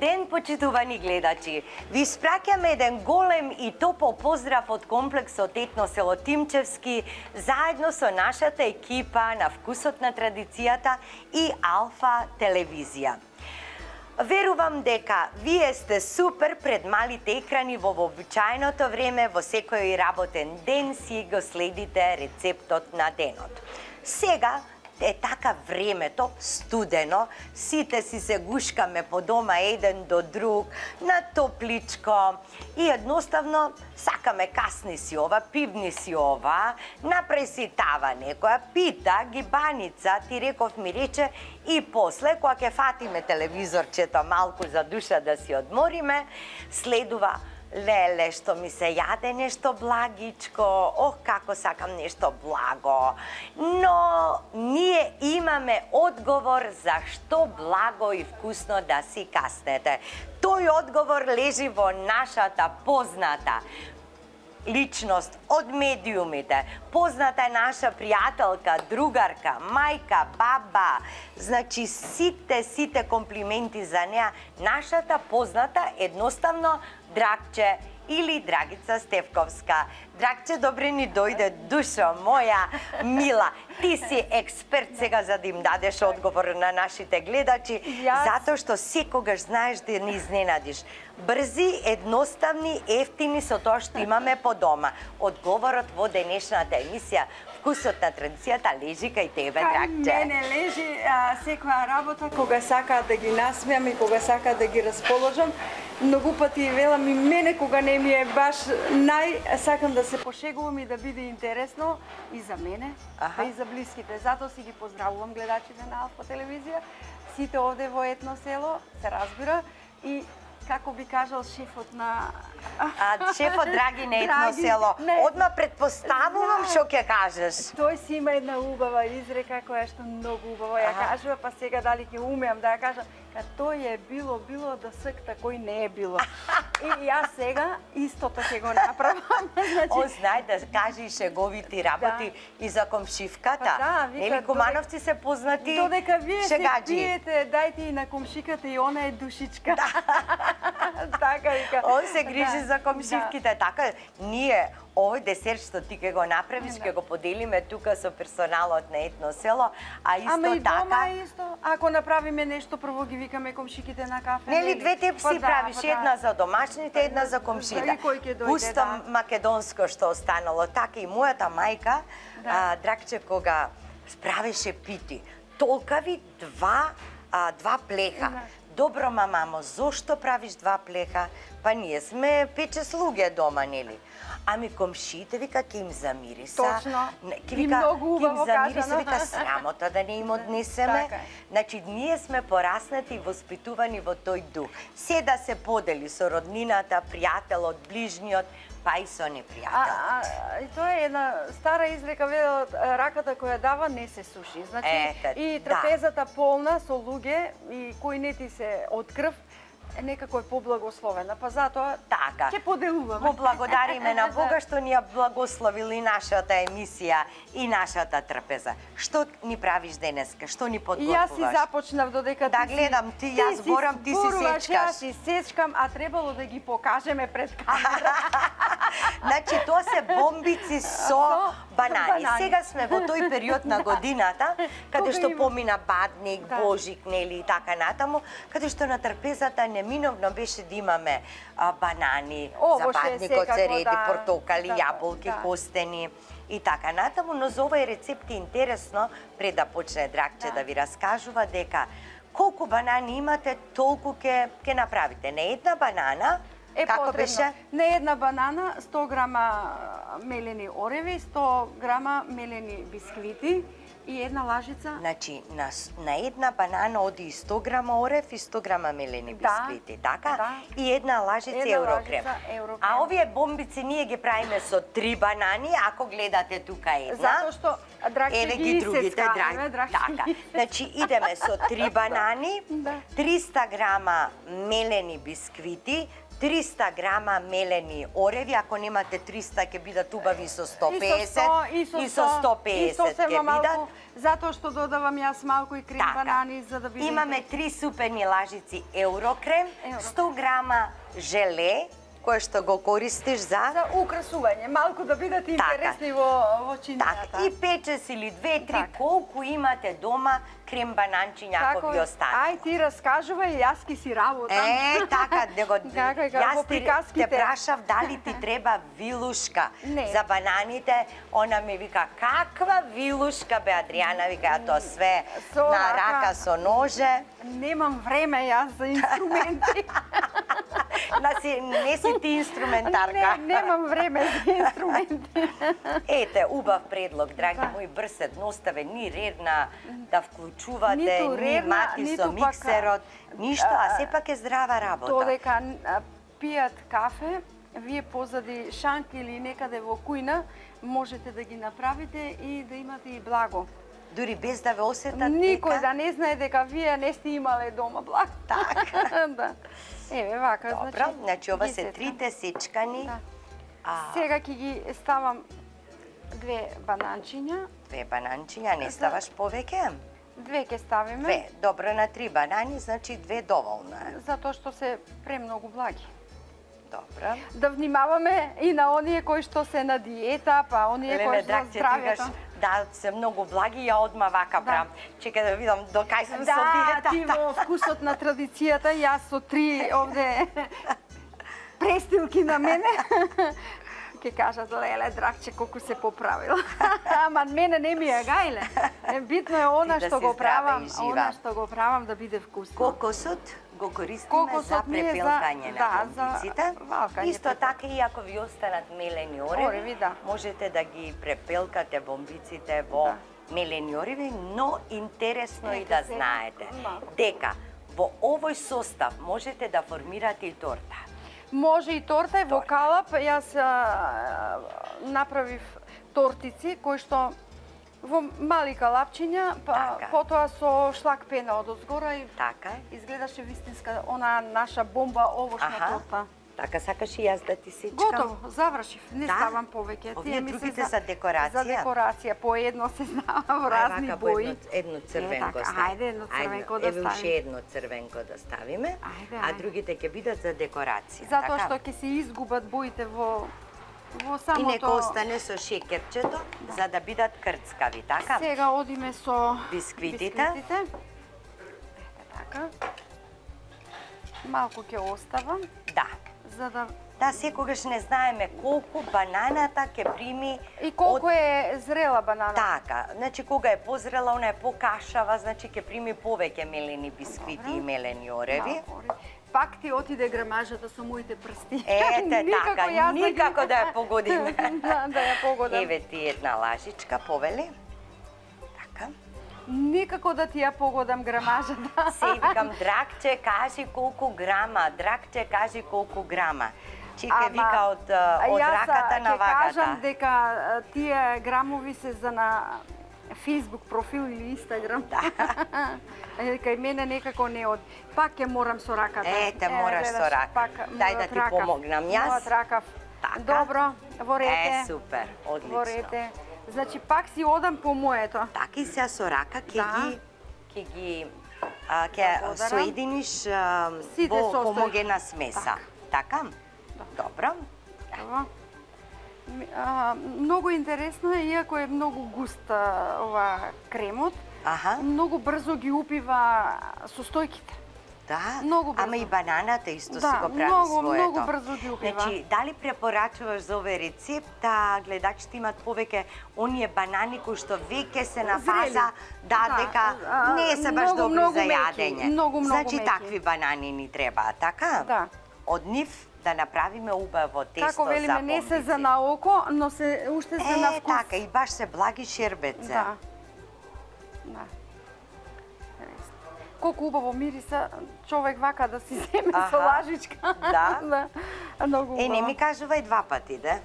ден, почитувани гледачи! Ви спраќаме еден голем и топол поздрав од комплексот Етно село Тимчевски, заедно со нашата екипа на Вкусот на традицијата и Алфа телевизија. Верувам дека вие сте супер пред малите екрани во вообичаеното време, во секој работен ден си го следите рецептот на денот. Сега е така времето, студено, сите си се гушкаме по дома еден до друг, на топличко и едноставно сакаме касни си ова, пивни си ова, направи си тава некоја, пита, гибаница, ти реков ми рече, и после, кога ќе фатиме телевизорчето малку за душа да си одмориме, следува леле, што ми се јаде нешто благичко, ох, како сакам нешто благо. Но ние имаме одговор за што благо и вкусно да си каснете. Тој одговор лежи во нашата позната личност од медиумите, позната е наша пријателка, другарка, мајка, баба, значи сите комплименти за неа, нашата позната едноставно Драгче или Драгица Стефковска. Драгче, добре ни дојде, душо моја мила. Ти си експерт сега за да им дадеш одговор на нашите гледачи, затоа што секогаш знаеш да ни изненадиш. Брзи, едноставни, ефтини со тоа што имаме по дома. Одговорот во денешната емисија Вкусот на традицијата лежи кај тебе, Драгче. Кај мене лежи секоја работа кога сака да ги насмеам и кога сака да ги расположам. Многу пати велам и мене кога не ми е баш сакам да се пошегувам и да биде интересно и за мене, па и за блиските. Затоа си ги поздравувам гледачите на Алфа телевизија, сите овде во Етно село, се разбира, и како би кажал шефот на... Шефот Драги на Етно село. Одма предпоставувам што ќе кажеш. Тој си има една убава изрека која што многу убаво ја кажува, па сега дали ќе умеам да ја кажам, тој е било да сакта кој не е било. И јас сега истото ќе го направам. О, знај да кажи шеговити работи и за комшивката. Нели кумановци се познати шегаджи. Додека вие се пиете, дајте и на комшиката и она е душичка. Така вика. Он се грижи за комшивките, така ние овој десерт што ти ќе го направиш, ќе го поделиме тука со персоналот на Етно село, а исто Ама и така... дома е исто. Ако направиме нешто, прво ги викаме комшиките на кафе. Нели две тепси правиш, една за домашните, една за комшите. Пусто македонско што останало, така и мојата мајка, Драгче, кога правеше пити, толкави два плеха. Добро, мамо, зошто правиш два плеха? Па ние сме 5-6 луѓе дома, нели? Ами комшиите, вика, ќе им замириса. Точно. И многу убаво кажано. Вика, срамота да не им однесеме. Значи, ние сме пораснати и воспитувани во тој дух. Се да се подели со роднината, пријателот, ближниот, па и со непријателот. И тоа е една стара изрека, велат, раката која дава не се суши. Значи, и трапезата полна со луѓе и кои не ти се од крв, некако е поблагословена, па затоа ќе поделуваме. Му благодариме на Бога што ни ја благословил и нашата емисија и нашата трпеза. Што ни правиш денеска? Што ни подготвуваш? Јас си започнав додека да гледам, ти јас зборам, ти си сечкаш. Јас си сечкам, а требало да ги покажеме пред камера. Значи, тоа се бомбици со банани. Сега сме во тој период на годината, каде што помина Бадник, Божик, нели и така натаму, каде што на трпезата неминовно беше да имаме банани, за Бадникот се реди, портокали, јаболки, костени и така натаму, но за овој рецепт е интересно, пред да почне Драгче да ви раскажува, дека колку банани имате, толку ќе направите. Не една банана, како беше? На една банана 100 грама мелени ореви, 100 грама мелени бисквити и една лажица. Значи, на една банана оди 100 грама орев и 100 грама мелени бисквити, така? И една лажица еврокрем. А овие бомбици ние ги правиме со 3 банани, ако гледате тука една. Затоа што Драгче ги се скараме. Така, значи идеме со 3 банани, 300 грама мелени бисквити, 300 грама мелени ореви, ако немате 300 ќе бидат убави со 150 и со 150 ќе бидат. малку, затоа што додавам јас малку и крем банани за да биде. Имаме 3 суперни лажици еврокрем, 100 грама желе, кое што го користиш за украсување, малку да бидат интересни во чинијата. Така, и печес или 2-3, колку имате дома крем бананчиња, ако ви остане. Ај ти раскажувај, јас ки си работам. Така, јас приказките. те прашав дали ти треба вилушка за бананите, она ми вика, каква вилушка бе, Адријана, вика, ја тоа све на рака со ноже. Немам време јас за инструменти. Не си ти инструментарка. Немам време за инструменти. Ете, убав предлог, драги мои, брз едноставен, ни редна да вклучувате, ни мати со миксерот, ништо, а сепак е здрава работа. Додека пијат кафе, вие позади шанк или некаде во кујна, можете да ги направите и да имате и благо. Дури без да ве осетат Никој да не знае дека вие не сте имале дома благо. Така. Да. Еве вака, Добро, значи ова се трите сечкани. Сега ќе ги ставам 2 бананчиња. 2 бананчиња, не ставаш повеќе? 2 ќе ставиме. 2, добро, на 3 банани, значи 2 доволно е. Затоа што се премногу благи. Добро. Да внимаваме и на оние кои што се на диета, па оние кои што здравјето. Да, се многу благи, ја одма вака правам. Чекај да видам до кај сум со диетата. Да, ти во вкусот на традицијата, јас со 3 овде престилки на мене. Ке кажат, леле, драгче, колку се поправила. Ама мене не ми ја гајле. Битно е она што го правам, да биде вкусно. Кокосот го користиме за препелкање на бомбиците. Исто така и ако ви останат мелени ореви, можете да ги препелкате бомбиците во мелени ореви, но интересно и да знаете дека во овој состав можете да формирате и торта. Може и торта, во калап. Јас направив тортици кои што во мали калапчиња, потоа со шлак пена од озгора и изгледаше вистинска она наша бомба овошна торта. Така, сакаш и јас да ти сечкам? Готово, завршив. Не ставам повеќе. Овие другите за декорација? За декорација, по едно се знава во разни бои. Едно црвенко ставиме. Ајде, едно црвенко да ставиме. Еве уште едно црвенко да ставиме, а другите ќе бидат за декорација. Затоа што ќе се изгубат боите во самото... И нека остане со шекерчето, за да бидат крцкави, така? Сега одиме со бисквитите. Ете така. Малку ќе оставам. Да. За да... Да, секогаш не знаеме колку бананата ќе прими... И колку е зрела банана. Така, значи кога е позрела, она е покашава, значи ќе прими повеќе мелени бисквити и мелени ореви. Пак ти отиде грамажата со моите прсти. Ете така, никако да ја погодиме. Да ја погодам. Еве ти една лажичка, повели. Така. Никако да ти ја погодам грамажата. Се викам, драгче, кажи колку грама, драгче, кажи колку грама. Чека вика од раката на вагата. Ја кажам дека тие грамови се за на Facebook профил или Instagram. Кај мене некако не од... Пак ќе морам со раката. Ете, мораш со рака. Дај да ти помогнам јас. Мојот ракав. Добро, во рете. Супер, одлично. Во рете. Значи, пак си одам по моето. Така и сега со рака ќе соединиш во хомогена смеса. Така? Добро. Многу интересно е, иако е многу густ ова кремот, многу брзо ги упива состојките. Да, многу брзо. Ама и бананата исто си го прави своето. Многу брзо ги упива. Значи, дали препорачуваш за овој рецепт да гледачите имат повеќе оние банани кои што веќе се на фаза, дека не се баш добри за јадење. Значи, такви банани ни требаат, така? Да. Од нив да направиме убаво тесто за бомбици. Како велиме, не се за на око, но се уште се на вкус. Така, и баш се благи шербеце. Да. Колку убаво мириса, човек вака да си земе со лажичка. Да. Многу убаво. Не ми кажувај 2 пати, да?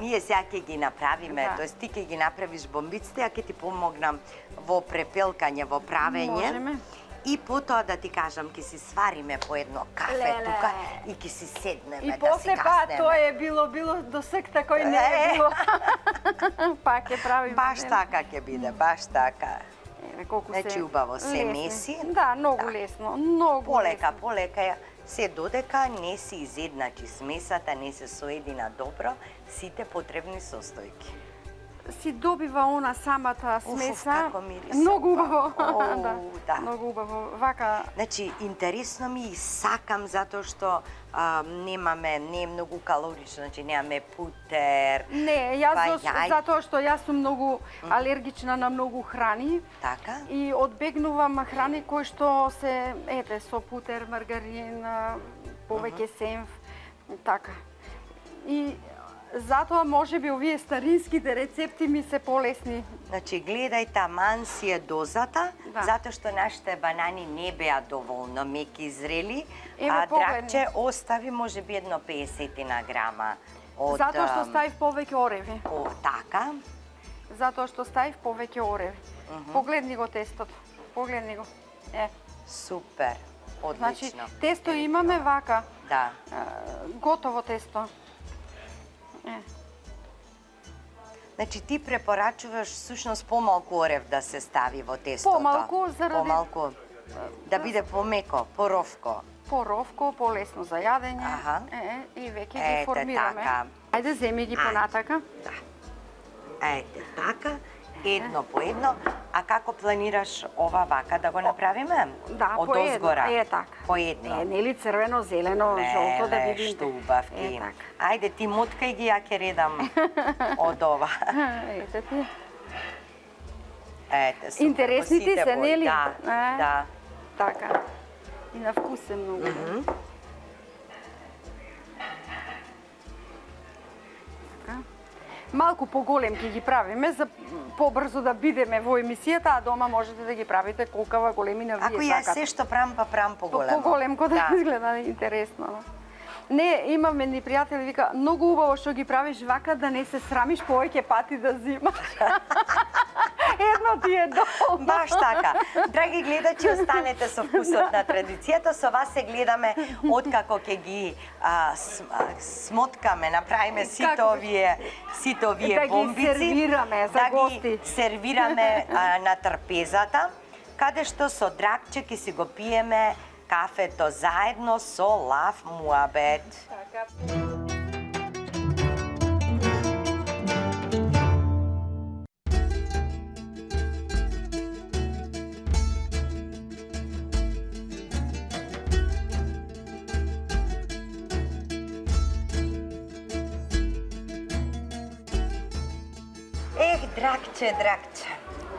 Ние сега ќе ги направиме, тоест ти ќе ги направиш бомбиците, а ќе ти помогнам во препелкање, во правење. Можеме. И потоа да ти кажам, ќе си свариме по едно кафе Леле. тука и ќе си седнеме И да си после па каснеме. тоа е било до секта кој не е било. Пак ќе правиме. Баш така ќе биде, баш така. Еве колку се. Значи убаво се лесни. меси. Да, многу Да. лесно, многу. Полека, полека, се додека не се изедначи смесата, не се соедина добро, сите потребни состојки. Си добива она самата смеса. како мириса. Многу убаво. Оу, да. Многу убаво. Вака Значи, интересно ми и сакам затоа што не е многу калорично, значи немаме путер. не, јас па јај. затоа што јас сум многу алергична на многу храни Така? и одбегнувам храни кои што се со путер, маргарин, повеќе сенф, така. И затоа можеби овие старинските рецепти ми се полесни. Значи, гледај, таман си е дозата, Да. затоа што нашите банани не беа доволно меки и зрели, Еве, а погледни. Драгче остави можеби едно 50 на грама од... Затоа што ставив повеќе ореви. Така, Затоа што ставив повеќе ореви. Погледни го тестото. Погледни го. супер, Значи, одлично. тесто имаме вака. Да. Готово тесто. Значи ти препорачуваш всушност помалку орев да се стави во тестото. Помалку, заради- Помалку, да биде помеко, поровко. Поровко, полесно за јадење. Аха. И веќе ги Ете, формираме. така. Ајде, земи ги Ајде. понатака. Да. Ете, така, едно по едно. А како планираш ова вака да го направиме? Да, Од по едно. озгора? Така. По едно. Нели црвено, зелено, жолто да видите. Што убавки. Така. Ајде, ти моткај ги, ја ќе редам од ова. Ете ти. Ете, супер, Интересни во ти сите се, бои. нели? Да, да. Така. И на вкус е многу. Така. Малку поголем ќе ги правиме за побрзо да бидеме во емисијата, а дома можете да ги правите колкава големина вие Ако ја сакате. се што правам, па правам поголемо. Поголемко да изгледа интересно. Не, имаме ни пријатели вика, многу убаво што ги правиш вака да не се срамиш повеќе пати да зимаш. Едно ти е доволно. Баш така. Драги гледачи, останете со вкусот на традицијата. Со вас се гледаме откако ќе ги смоткаме, направиме сите овие Да ги бомбици. сервираме за да гости. ги сервираме на трпезата, каде што со Драгче ќе си го пиеме кафето заедно со лав муабет. Така. Драгче,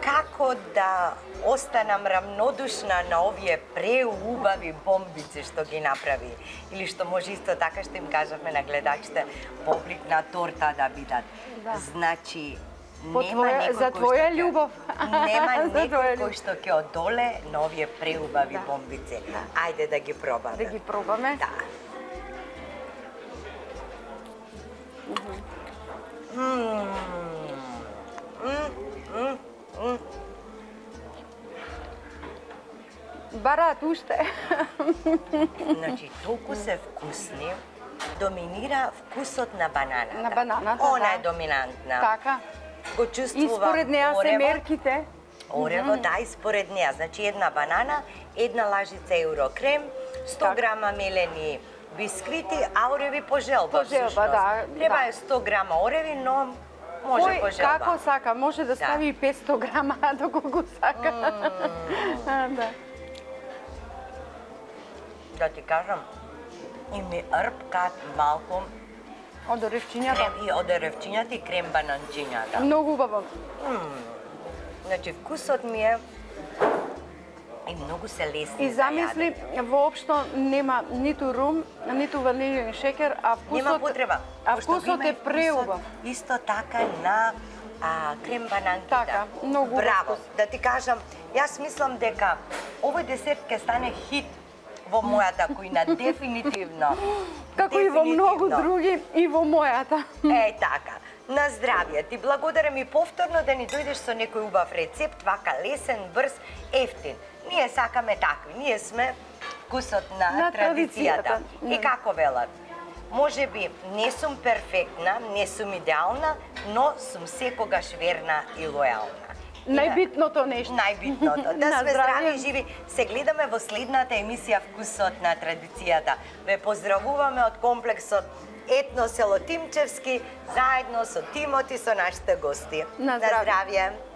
како да останам рамнодушна на овие преубави бомбици што ги направи? Или што може исто така што им кажавме на гледачите, по облик на торта да бидат. Да. Значи, По нема твоја- некој за кој твоја што ќе- љубов. Нема За некој твоја кој љубов. што ќе одоле на овие преубави бомбици. Ајде да ги пробаме. Да ги пробаме. Да. Бараат уште. Значи, толку се вкусни, доминира вкусот на бананата. На бананата, Она е да. доминантна. Така. Го И чувствувам според неа се орево. мерките. Орево, да, и според неа. Значи, една банана, една лажица еурокрем, 100 Така. грама мелени бисквити, а ореви по желба. По желба, всушност. да, Треба да. е 100 грама ореви, но може по желба. Како сака, може да стави и 500 грама доколку сака. Да. Да ти кажам, и ми рпкат малку Од оревчињата. крем и од ревчињата и крем бананчињата. Многу убаво. Значи, вкусот ми е и многу се лесни И за замисли, јадење. воопшто нема ниту рум, ниту ванилин шекер, а вкусот Нема потреба. А пошто го вкусот има е и вкусот преубав. Исто така на крем бананките. Така, многу убав Браво. вкус. Да ти кажам, јас мислам дека овој десерт ќе стане хит во мојата кујна, дефинитивно. Како и во многу Дефинитивно. други, и во мојата. Е, така. На здравје! Ти благодарам и повторно да ни дојдеш со некој убав рецепт, вака лесен, брз, ефтин. Ние сакаме такви, ние сме вкусот на традицијата. И како велат? Може би не сум перфектна, не сум идеална, но сум секогаш верна и лојална. Најбитното нешто. Најбитното. Да сме здрави и живи. Се гледаме во следната емисија Вкусот на традицијата. Ве поздравуваме од комплексот Етно село Тимчевски, заедно со тимот и со нашите гости. На здравје. На здравје.